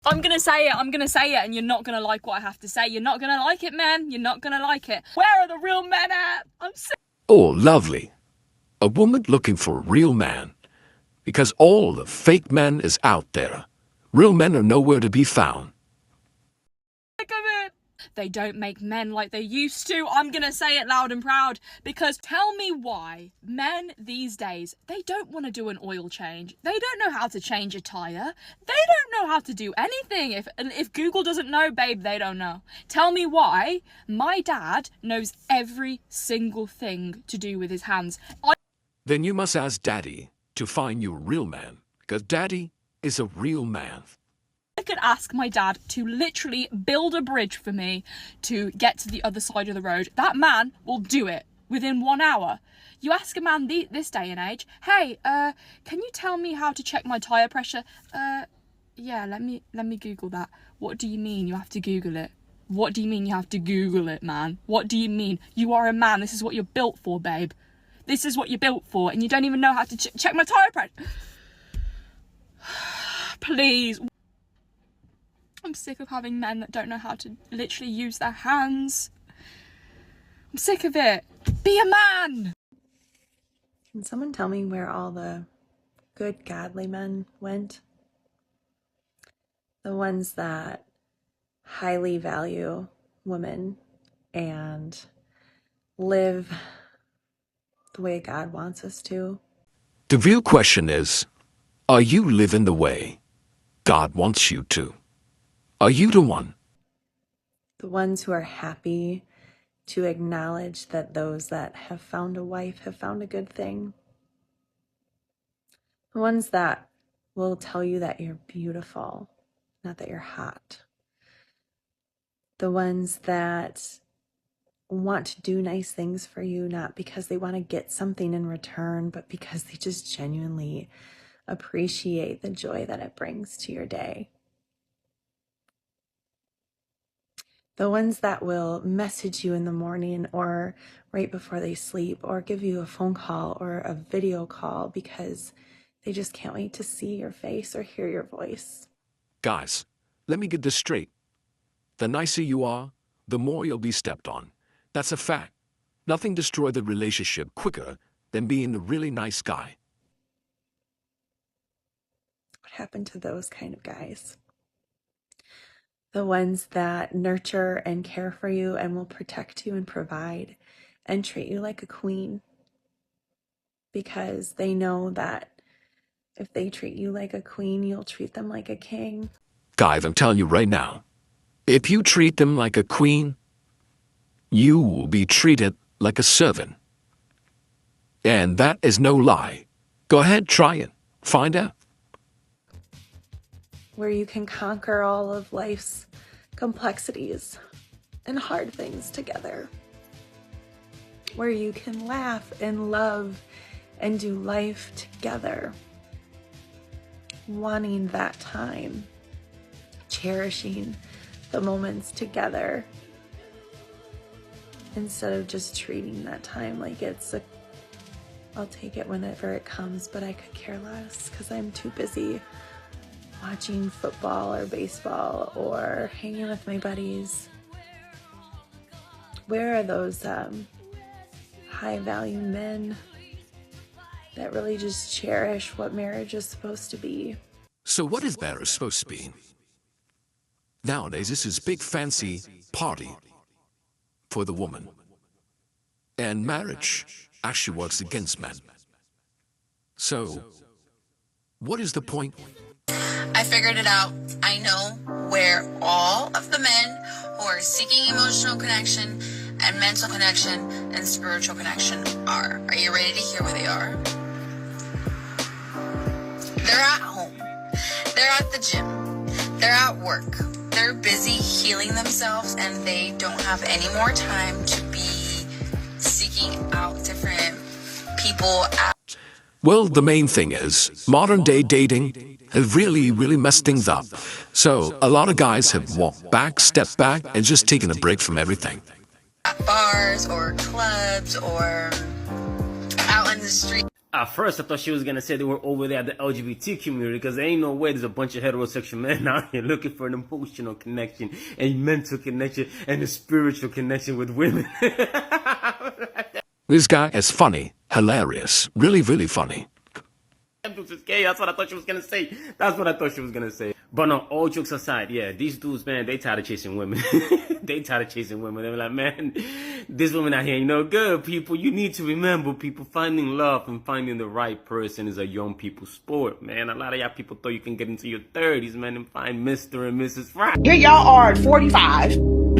I'm gonna say it, and you're not gonna like what I have to say. You're not gonna like it, man. You're not gonna like it. Where are the real men at? I'm sick. Oh, lovely. A woman looking for a real man. Because all the fake men is out there. Real men are nowhere to be found. Of it. They don't make men like they used to. I'm gonna say it loud and proud, because tell me why men these days, they don't want to do an oil change. They don't know how to change a tire. They don't know how to do anything. If Google doesn't know, babe, they don't know. Tell me why my dad knows every single thing to do with his hands. Then you must ask Daddy to find you a real man. Because Daddy is a real man. I could ask my dad to literally build a bridge for me to get to the other side of the road. That man will do it within 1 hour. You ask a man this day and age, hey, can you tell me how to check my tire pressure? Yeah, let me Google that. What do you mean you have to Google it? What do you mean you have to Google it, man? What do you mean? You are a man. This is what you're built for, babe. This is what you're built for, and you don't even know how to check my tire pressure. Please. I'm sick of having men that don't know how to literally use their hands. I'm sick of it. Be a man! Can someone tell me where all the good, godly men went? The ones that highly value women and live the way God wants us to. The real question is, are you living the way God wants you to? Are you the one? The ones who are happy to acknowledge that those that have found a wife have found a good thing. The ones that will tell you that you're beautiful, not that you're hot. The ones that want to do nice things for you, not because they want to get something in return, but because they just genuinely appreciate the joy that it brings to your day. The ones that will message you in the morning or right before they sleep, or give you a phone call or a video call because they just can't wait to see your face or hear your voice. Guys, let me get this straight. The nicer you are, the more you'll be stepped on. That's a fact. Nothing destroys the relationship quicker than being a really nice guy. What happened to those kind of guys? The ones that nurture and care for you and will protect you and provide and treat you like a queen, because they know that if they treat you like a queen, you'll treat them like a king. Guys, I'm telling you right now, if you treat them like a queen, you will be treated like a servant. And that is no lie. Go ahead, try it. Find out. Where you can conquer all of life's complexities and hard things together. Where you can laugh and love and do life together. Wanting that time. Cherishing the moments together. Instead of just treating that time like I'll take it whenever it comes, but I could care less because I'm too busy watching football or baseball or hanging with my buddies. Where are those high value men that really just cherish what marriage is supposed to be? So what is marriage supposed to be? Nowadays, this is big fancy party for the woman. And marriage actually works against men. So, what is the point? I figured it out. I know where all of the men who are seeking emotional connection and mental connection and spiritual connection are. Are you ready to hear where they are? They're at home. They're at the gym. They're at work. They're busy healing themselves, and they don't have any more time to be seeking out different people. Well, the main thing is, modern day dating has really messed things up. So, a lot of guys have walked back, stepped back, and just taken a break from everything. At bars or clubs or out in the street. At first, I thought she was gonna say they were over there at the LGBT community, because there ain't no way there's a bunch of heterosexual men out here looking for an emotional connection, a mental connection, and a spiritual connection with women. This guy is funny, hilarious, really, really funny. That's what I thought she was gonna say. That's what I thought she was gonna say. But no, all jokes aside, yeah, these dudes, man, they tired of chasing women. They tired of chasing women. They're like, man, these women out here ain't no good, people. You need to remember, people, finding love and finding the right person is a young people's sport, man. A lot of y'all people thought you can get into your 30s, man, and find Mr. and Mrs. Right. Here y'all are at 45,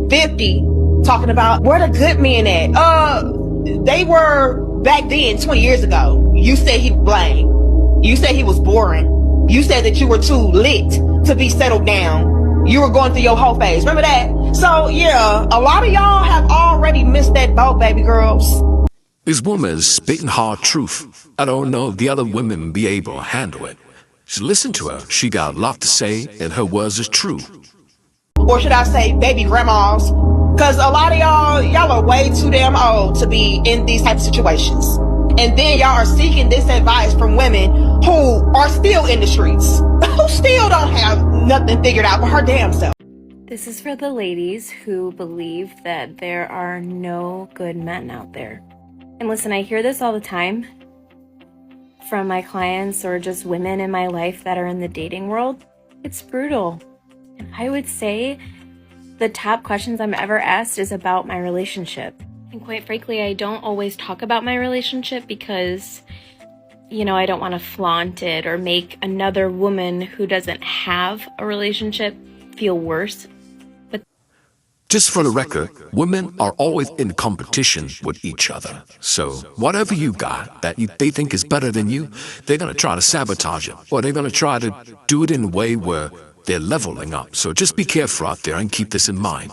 50, talking about where the good men at. They were back then, 20 years ago. You said he blamed. You said he was boring. You said that you were too lit to be settled down. You were going through your whole phase. Remember that? So, yeah, a lot of y'all have already missed that boat, baby girls. This woman is spitting hard truth. I don't know if the other women be able to handle it. Just listen to her. She got a lot to say, and her words is true. Or should I say baby grandmas? Because a lot of y'all are way too damn old to be in these type of situations. And then y'all are seeking this advice from women who are still in the streets, who still don't have nothing figured out for her damn self. This is for the ladies who believe that there are no good men out there. And listen, I hear this all the time from my clients or just women in my life that are in the dating world. It's brutal. And I would say the top questions I'm ever asked is about my relationship. And quite frankly, I don't always talk about my relationship because, I don't want to flaunt it or make another woman who doesn't have a relationship feel worse. But Just for the record, women are always in competition with each other. So whatever you got that they think is better than you, they're going to try to sabotage it. Or they're going to try to do it in a way where they're leveling up. So just be careful out there and keep this in mind.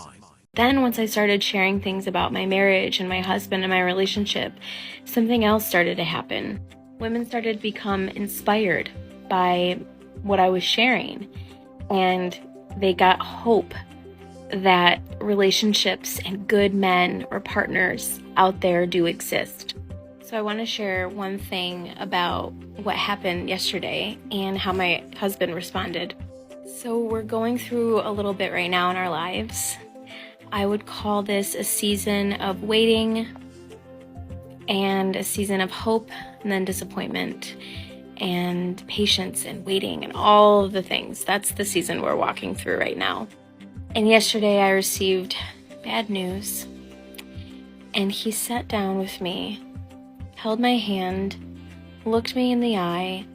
then once I started sharing things about my marriage and my husband and my relationship, something else started to happen. Women started to become inspired by what I was sharing, and they got hope that relationships and good men or partners out there do exist. So I want to share one thing about what happened yesterday and how my husband responded. So we're going through a little bit right now in our lives. I would call this a season of waiting and a season of hope and then disappointment and patience and waiting and all of the things. That's the season we're walking through right now. And yesterday I received bad news, and he sat down with me, held my hand, looked me in the eye,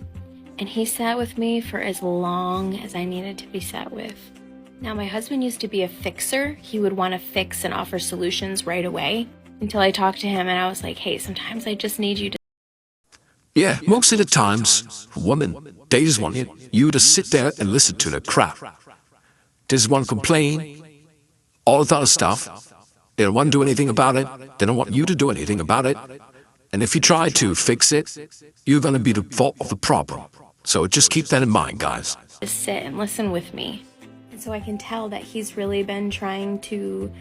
and he sat with me for as long as I needed to be sat with. Now, my husband used to be a fixer. He would want to fix and offer solutions right away, until I talked to him and I was like, hey, sometimes I just need you to. Yeah, most of the times, women, they just want you to sit there and listen to the crap. They just want to complain, all the other stuff. They don't want to do anything about it. They don't want you to do anything about it. And if you try to fix it, you're going to be the fault of the problem. So just keep that in mind, guys. Just sit and listen with me. And so I can tell that he's really been trying to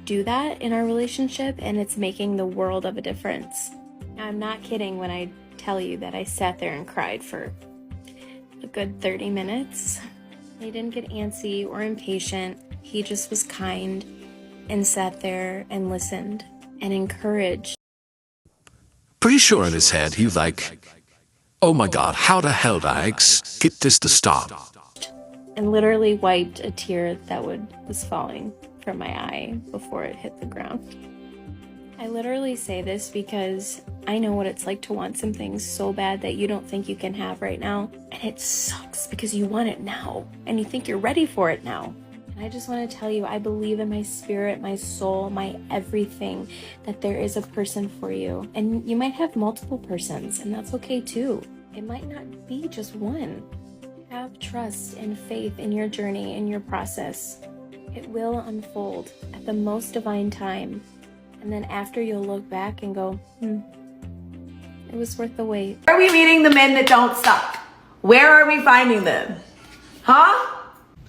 do that in our relationship, and it's making the world of a difference. Now, I'm not kidding when I tell you that I sat there and cried for a good 30 minutes. He didn't get antsy or impatient. He just was kind and sat there and listened and encouraged. Pretty sure in his head, he was like, oh my God, how the hell did I get this to stop? And literally wiped a tear that was falling from my eye before it hit the ground. I literally say this because I know what it's like to want something so bad that you don't think you can have right now. And it sucks because you want it now and you think you're ready for it now. And I just want to tell you, I believe in my spirit, my soul, my everything, that there is a person for you. And you might have multiple persons, and that's okay too. It might not be just one. Have trust and faith in your journey, in your process. It will unfold at the most divine time. And then after, you'll look back and go, it was worth the wait. Where are we meeting the men that don't suck? Where are we finding them? Huh?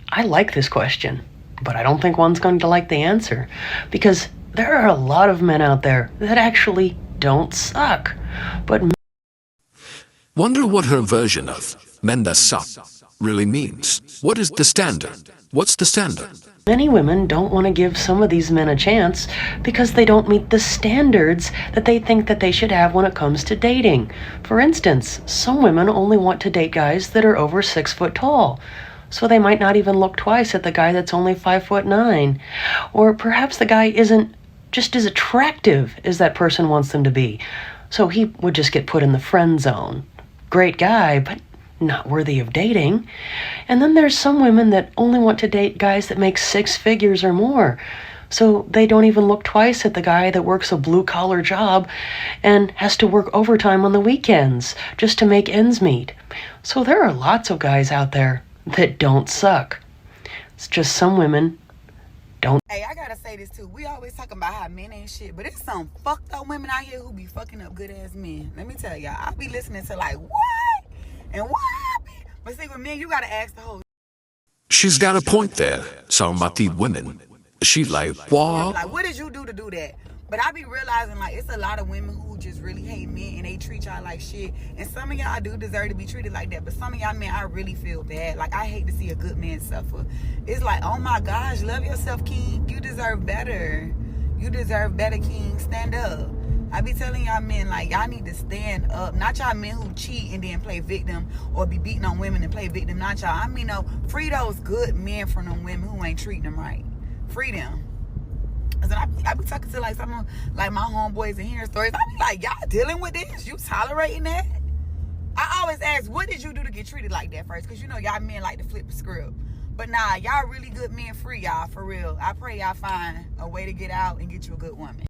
I like this question, but I don't think one's going to like the answer, because there are a lot of men out there that actually don't suck. But Wonder what her version of men that suck really means. What is the standard? What's the standard? Many women don't want to give some of these men a chance because they don't meet the standards that they think that they should have when it comes to dating. For instance, some women only want to date guys that are over 6 foot tall. So they might not even look twice at the guy that's only 5'9". Or perhaps the guy isn't just as attractive as that person wants them to be. So he would just get put in the friend zone. Great guy, but not worthy of dating. And then there's some women that only want to date guys that make 6 figures or more. So they don't even look twice at the guy that works a blue-collar job and has to work overtime on the weekends just to make ends meet. So there are lots of guys out there that don't suck. It's just some women don't. Hey, I gotta say this too. We always talking about how men ain't shit, but it's some fucked up women out here who be fucking up good ass men. Let me tell y'all, I be listening to like, what? And what? But see, with men, you gotta ask the whole. She's got a point there. Some about the women. She like, what? Like, what did you do to do that? But I be realizing, like, it's a lot of women who just really hate men and they treat y'all like shit. And some of y'all do deserve to be treated like that. But some of y'all men, I really feel bad. Like, I hate to see a good man suffer. It's like, oh my gosh, love yourself, King. You deserve better. You deserve better, King. Stand up. I be telling y'all men, like, y'all need to stand up. Not y'all men who cheat and then play victim or be beating on women and play victim. Not y'all. I mean, no, free those good men from them women who ain't treating them right. Free them. Cause I be talking to like some of like my homeboys and hearing stories. I be like, y'all dealing with this? You tolerating that? I always ask, what did you do to get treated like that first? Cause you know y'all men like to flip the script. But nah, y'all really good men, free y'all, for real. I pray y'all find a way to get out and get you a good woman.